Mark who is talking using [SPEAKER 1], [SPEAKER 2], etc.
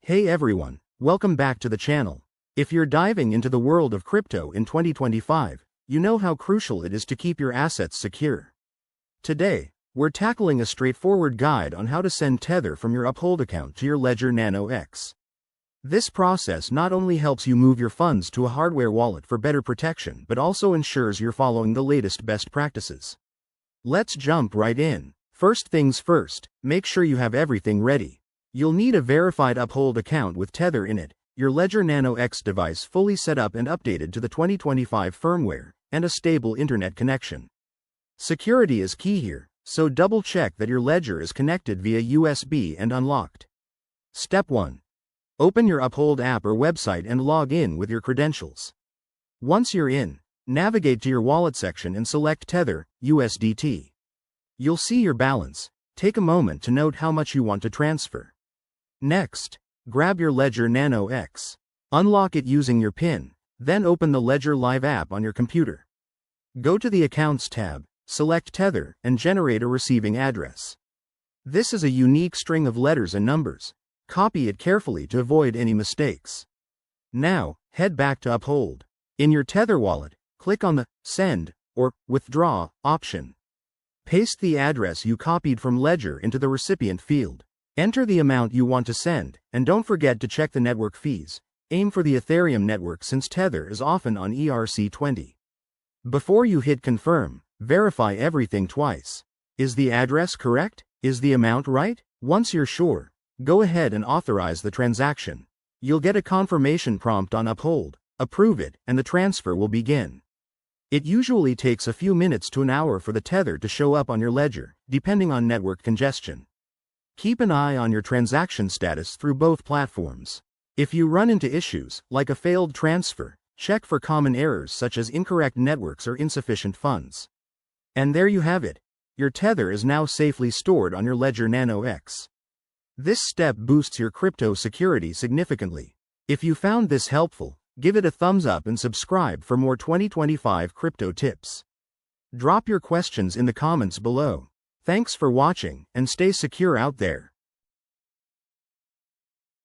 [SPEAKER 1] Hey everyone, welcome back to the channel. If you're diving into the world of crypto in 2025, you know how crucial it is to keep your assets secure. Today, we're tackling a straightforward guide on how to send Tether from your Uphold account to your Ledger Nano X. This process not only helps you move your funds to a hardware wallet for better protection but also ensures you're following the latest best practices. Let's jump right in. First things first, make sure you have everything ready. You'll need a verified Uphold account with Tether in it, your Ledger Nano X device fully set up and updated to the 2025 firmware, and a stable internet connection. Security is key here, so double-check that your Ledger is connected via USB and unlocked. Step 1. Open your Uphold app or website and log in with your credentials. Once you're in, navigate to your wallet section and select Tether, USDT. You'll see your balance. Take a moment to note how much you want to transfer. Next, grab your Ledger Nano X. Unlock it using your PIN, then open the Ledger Live app on your computer. Go to the Accounts tab, select Tether, and generate a receiving address. This is a unique string of letters and numbers. Copy it carefully to avoid any mistakes. Now, head back to Uphold. In your Tether wallet, click on the Send or Withdraw option. Paste the address you copied from Ledger into the recipient field. Enter the amount you want to send, and don't forget to check the network fees. Aim for the Ethereum network since Tether is often on ERC20. Before you hit Confirm, verify everything twice. Is the address correct? Is the amount right? Once you're sure, go ahead and authorize the transaction. You'll get a confirmation prompt on Uphold, approve it, and the transfer will begin. It usually takes a few minutes to an hour for the Tether to show up on your ledger, depending on network congestion. Keep an eye on your transaction status through both platforms. If you run into issues, like a failed transfer, check for common errors such as incorrect networks or insufficient funds. And there you have it. Your Tether is now safely stored on your Ledger Nano X. This step boosts your crypto security significantly. If you found this helpful, give it a thumbs up and subscribe for more 2025 crypto tips. Drop your questions in the comments below. Thanks for watching, and stay secure out there.